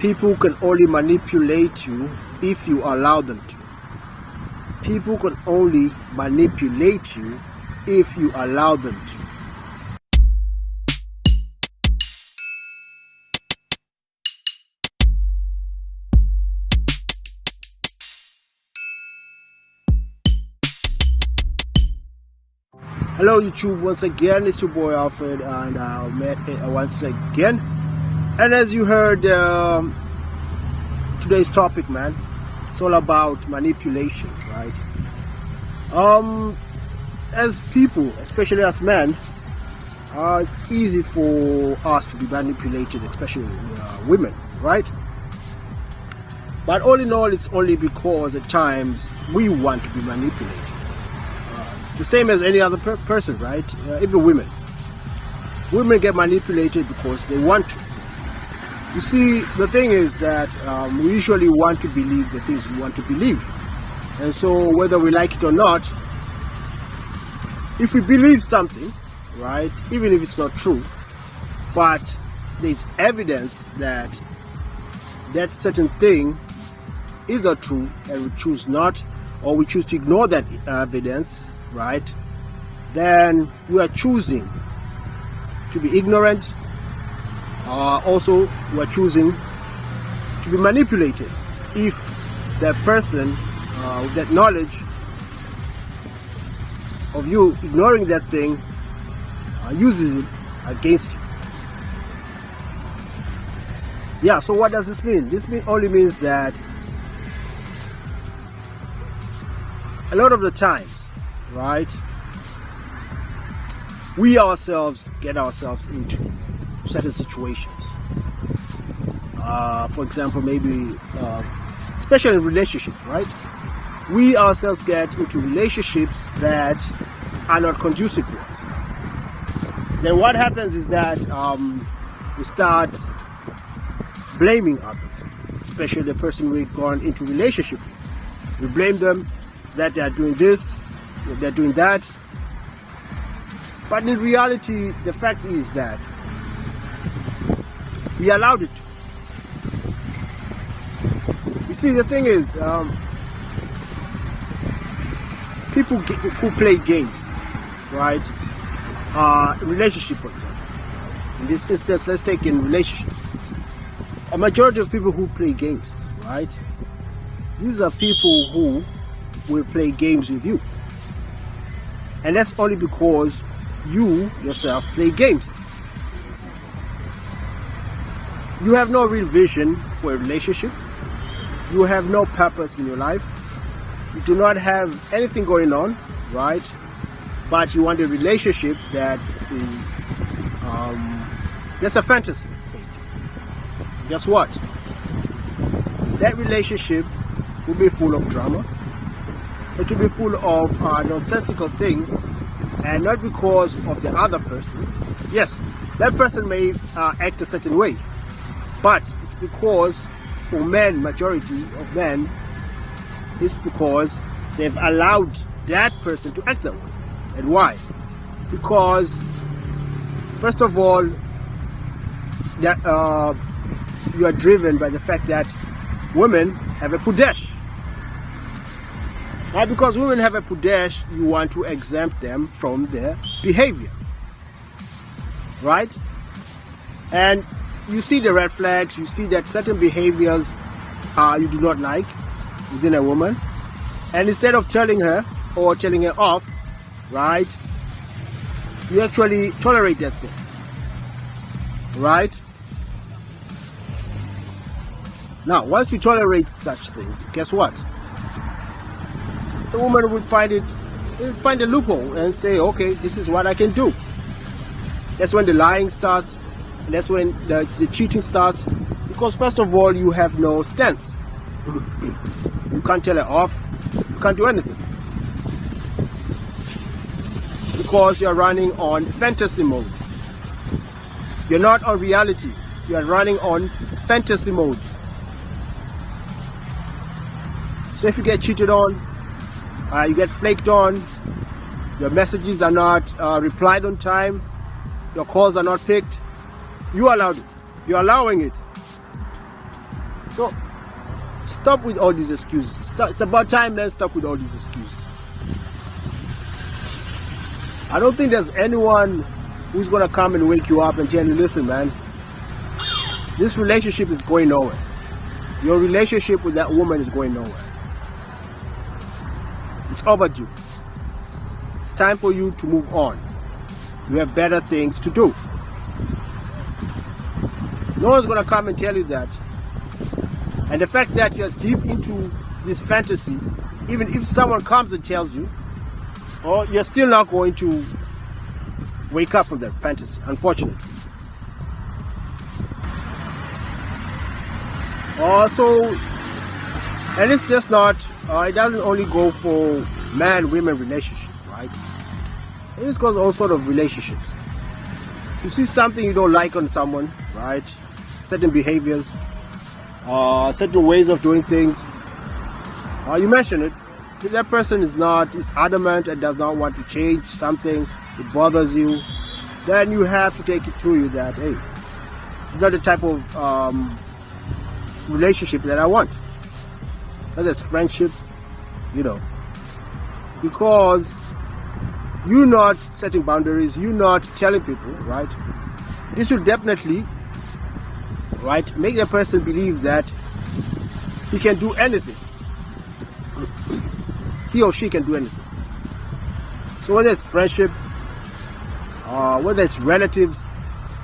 People can only manipulate you if you allow them to. People can only manipulate you if you allow them to. Hello YouTube, once again it's your boy Alfred, and I met once again. And as you heard, today's topic, man, it's all about manipulation, right? As people, especially as men, it's easy for us to be manipulated, especially women, right? But all in all, it's only because at times we want to be manipulated. The same as any other person, right? Even women. Women get manipulated because they want to. You see, the thing is that we usually want to believe the things we want to believe. And so whether we like it or not, if we believe something, right, even if it's not true, but there's evidence that that certain thing is not true, and we choose not, or we choose to ignore that evidence, right, then we are choosing to be ignorant. Also, we are choosing to be manipulated if that person with that knowledge of you ignoring that thing uses it against you. Yeah, so what does this mean? This only means that a lot of the times, right, we ourselves get ourselves into certain situations. For example, maybe especially in relationships, right? We ourselves get into relationships that are not conducive to us. Then what happens is that we start blaming others, especially the person we've gone into relationship with. We blame them that they are doing this, they're doing that. But in reality, the fact is that we allowed it to. You see, the thing is, people who play games, right? Relationship, for example. In this instance, let's take in relationships. A majority of people who play games, right? These are people who will play games with you. And that's only because you yourself play games. You have no real vision for a relationship. You have no purpose in your life. You do not have anything going on, right? But you want a relationship that is just a fantasy, basically. Guess what? That relationship will be full of drama. It will be full of nonsensical things, and not because of the other person. Yes, that person may act a certain way, but it's because for men, majority of men, it's because they've allowed that person to act that way. And why? Because first of all, that you are driven by the fact that women have a pudesh. Now, because women have a pudesh, you want to exempt them from their behavior, right? And you see the red flags, you see that certain behaviors you do not like within a woman, and instead of telling her or telling her off, right, you actually tolerate that thing, right? Now, once you tolerate such things, guess what? The woman would find a loophole and say, okay, this is what I can do. That's when the lying starts. And that's when the cheating starts. Because first of all, you have no stance. You can't tell her off. You can't do anything. Because you're running on fantasy mode. You're not on reality. You are running on fantasy mode. So if you get cheated on, you get flaked on, your messages are not replied on time, your calls are not picked, you allowed it. You're allowing it. So stop with all these excuses. It's about time, let's stop with all these excuses. I don't think there's anyone who's gonna come and wake you up and tell you, listen man, this relationship is going nowhere. Your relationship with that woman is going nowhere. It's overdue. It's time for you to move on. You have better things to do. No one's gonna come and tell you that. And the fact that you're deep into this fantasy, even if someone comes and tells you, or you're still not going to wake up from that fantasy, unfortunately. Also, and it's just not, it doesn't only go for man-women relationships, right? It just goes all sort of relationships. You see something you don't like on someone, right? Certain behaviors, certain ways of doing things. You mention it. If that person is adamant and does not want to change something, it bothers you, then you have to take it to you that, hey, it's not the type of relationship that I want. Whether it's friendship, because you're not setting boundaries, you're not telling people, right? This will definitely, right, make the person believe that he can do anything. He or she can do anything. So whether it's friendship, whether it's relatives,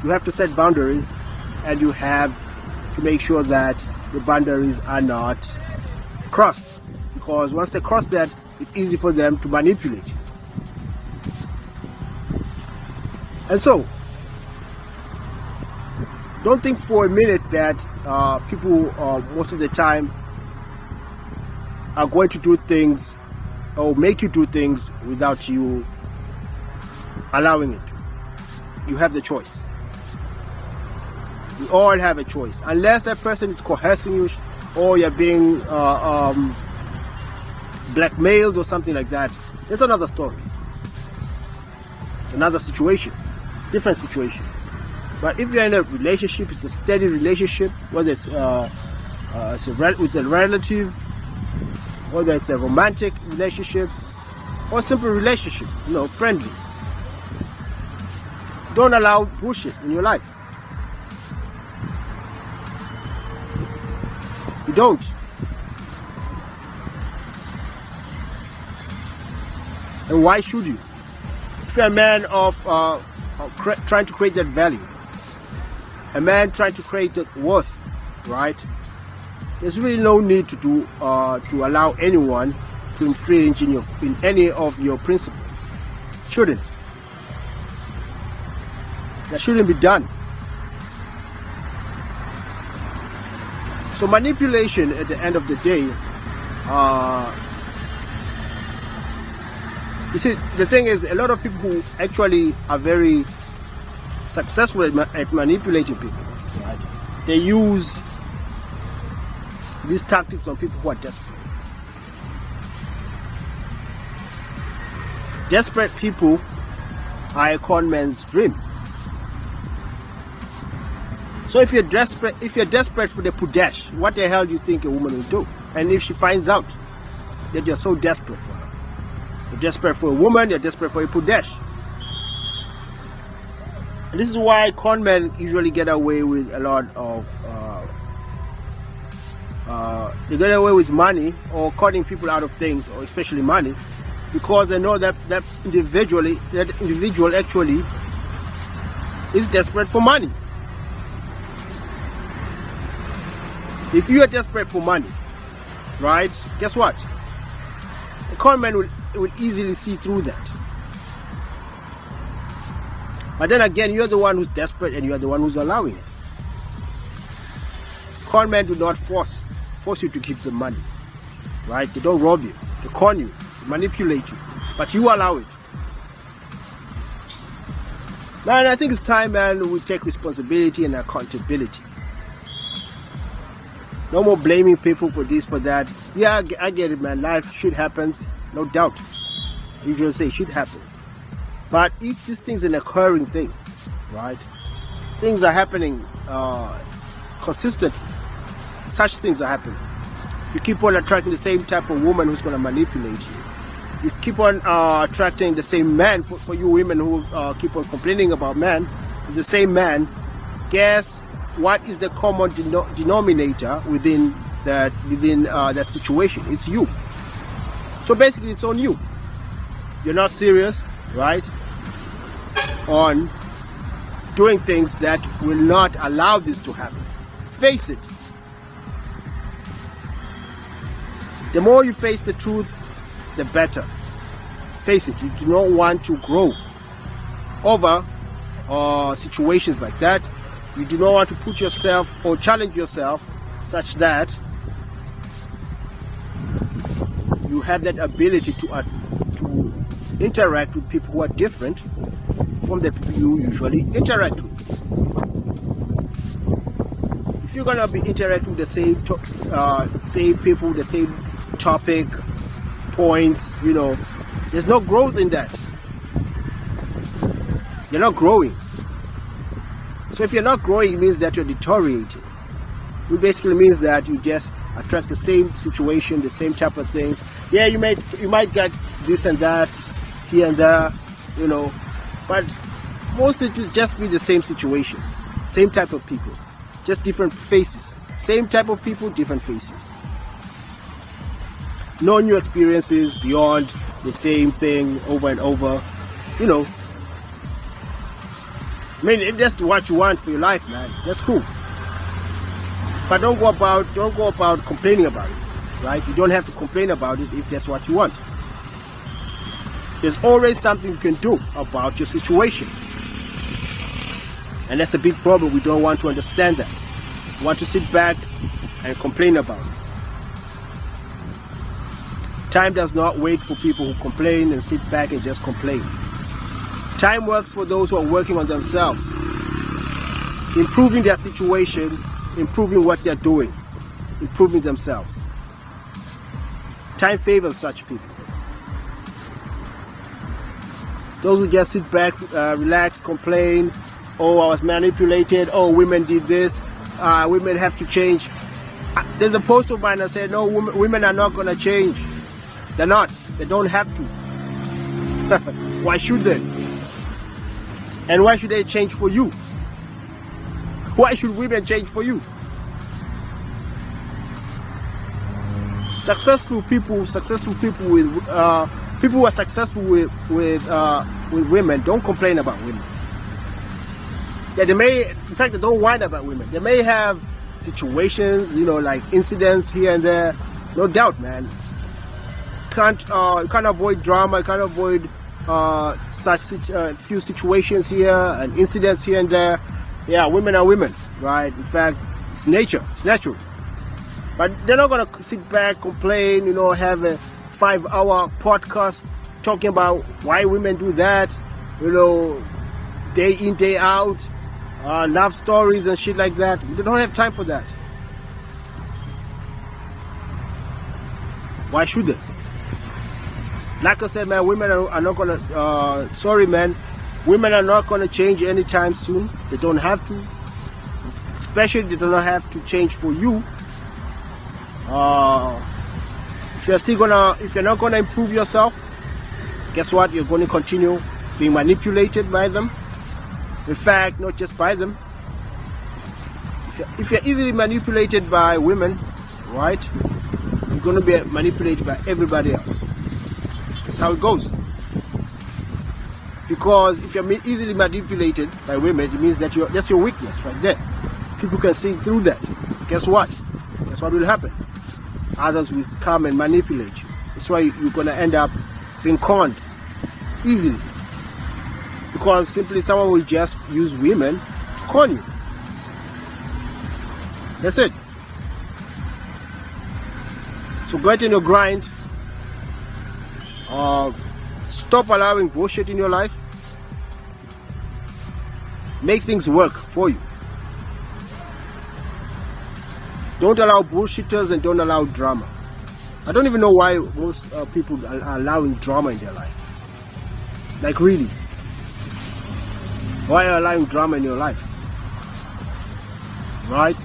you have to set boundaries, and you have to make sure that the boundaries are not crossed. Because once they cross that, it's easy for them to manipulate you. And so, don't think for a minute that people most of the time are going to do things or make you do things without you allowing it to. You have the choice. We all have a choice. Unless that person is coercing you or you're being blackmailed or something like that, it's another story. It's another situation, different situation. But if you're in a relationship, it's a steady relationship, whether it's with a relative, whether it's a romantic relationship or simple relationship, friendly. Don't allow bullshit in your life. You don't. And why should you? If you're a man of trying to create that value, a man trying to create that worth, right? There's really no need to allow anyone to infringe in any of your principles. Shouldn't. That shouldn't be done. So manipulation at the end of the day, you see, the thing is, a lot of people who actually are very successful at manipulating people, right? They use these tactics on people who are desperate. Desperate people are a con man's dream. So if you're desperate for the pudesh, what the hell do you think a woman will do? And if she finds out that you're so desperate for her, you're desperate for a woman, you're desperate for a pudesh. And this is why con men usually get away with a lot of they get away with money or cutting people out of things, or especially money, because they know that individual actually is desperate for money. If you are desperate for money, right, guess what? A con man will easily see through that. But then again, you're the one who's desperate and you're the one who's allowing it. Con men do not force you to keep the money, right? They don't rob you, they con you, they manipulate you, but you allow it. Man, I think it's time, man, we take responsibility and accountability. No more blaming people for this, for that. Yeah, I get it, man. Life, shit happens, no doubt. I usually say shit happens. But if this thing's an occurring thing, right? Things are happening consistently. such things are happening. You keep on attracting the same type of woman who's going to manipulate you. You keep on attracting the same man. For you women who keep on complaining about men, it's the same man. Guess what is the common denominator within that situation? It's you. So basically, it's on you. You're not serious, right, on doing things that will not allow this to happen. Face it. The more you face the truth, the better. Face it. You do not want to grow over situations like that. You do not want to put yourself or challenge yourself such that you have that ability to interact with people who are different from the people you usually interact with. If you're gonna be interacting with the same people, the same topic, points, there's no growth in that. You're not growing. So if you're not growing, it means that you're deteriorating. It basically means that you just attract the same situation, the same type of things. Yeah, you might get this and that here and there, but mostly it will just be the same situations, same type of people, just different faces. Same type of people, different faces. No new experiences beyond the same thing over and over. I mean, if that's what you want for your life, man, that's cool. But don't go about complaining about it, right? You don't have to complain about it if that's what you want. There's always something you can do about your situation. And that's a big problem. We don't want to understand that. We want to sit back and complain about it. Time does not wait for people who complain and sit back and just complain. Time works for those who are working on themselves, improving their situation, improving what they're doing, improving themselves. Time favors such people. Those who just sit back, relax, complain, oh, I was manipulated, oh, women did this, women have to change. There's a post of mine that said, no, women are not going to change. They're not. They don't have to. Why should they? And why should they change for you? Why should women change for you? Successful people with people who are successful with women don't complain about women. Yeah, in fact, they don't whine about women. They may have situations, like incidents here and there. No doubt, man. You can't avoid drama. You can't avoid such few situations here and incidents here and there. Yeah, women are women, right? In fact, it's nature. It's natural. But they're not gonna sit back, complain, have a 5-hour podcast talking about why women do that, day in, day out, love stories and shit like that. They don't have time for that. Why should they? Like I said, man, women are not gonna, sorry, man, women are not gonna change anytime soon. They don't have to. Especially they do not have to change for you. If you're not gonna improve yourself, guess what? You're going to continue being manipulated by them. In fact, not just by them. If you're easily manipulated by women, right, you're going to be manipulated by everybody else. That's how it goes. Because if you're easily manipulated by women, it means that that's your weakness right there. People can see through that. Guess what? That's what will happen. Others will come and manipulate you. That's why you're going to end up being conned easily. Because simply someone will just use women to con you. That's it. So get in your grind. Stop allowing bullshit in your life. Make things work for you. Don't allow bullshitters and don't allow drama. I don't even know why most people are allowing drama in their life. Like, really? Why are you allowing drama in your life? Right?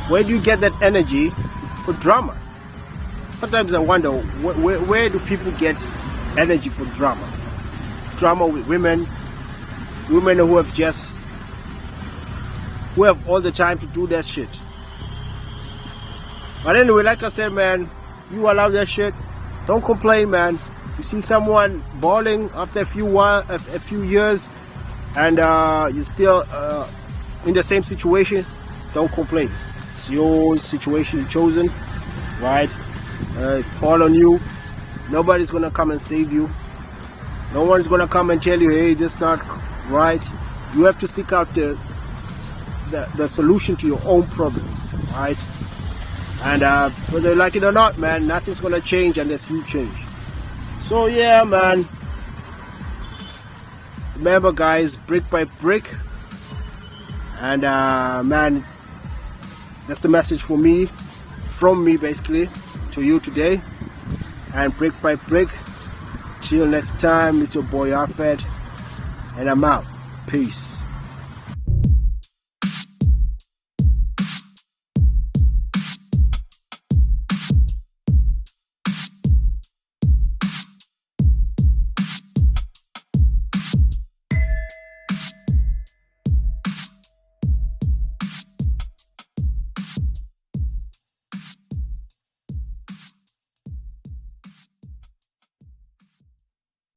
Where do you get that energy for drama? Sometimes I wonder, where do people get energy for drama? Drama with women who have all the time to do that shit. But anyway, like I said, man, you allow that shit. Don't complain, man. You see someone balling after a few years, and you're still in the same situation. Don't complain. It's your situation you've chosen, right? It's all on you. Nobody's gonna come and save you. No one's gonna come and tell you, hey, this is not right. You have to seek out the solution to your own problems, right? And whether you like it or not, man, nothing's gonna change unless you change. So yeah, man. Remember, guys, brick by brick. And man, that's the message from me basically to you today. And brick by brick. Till next time, it's your boy Arfed, and I'm out. Peace.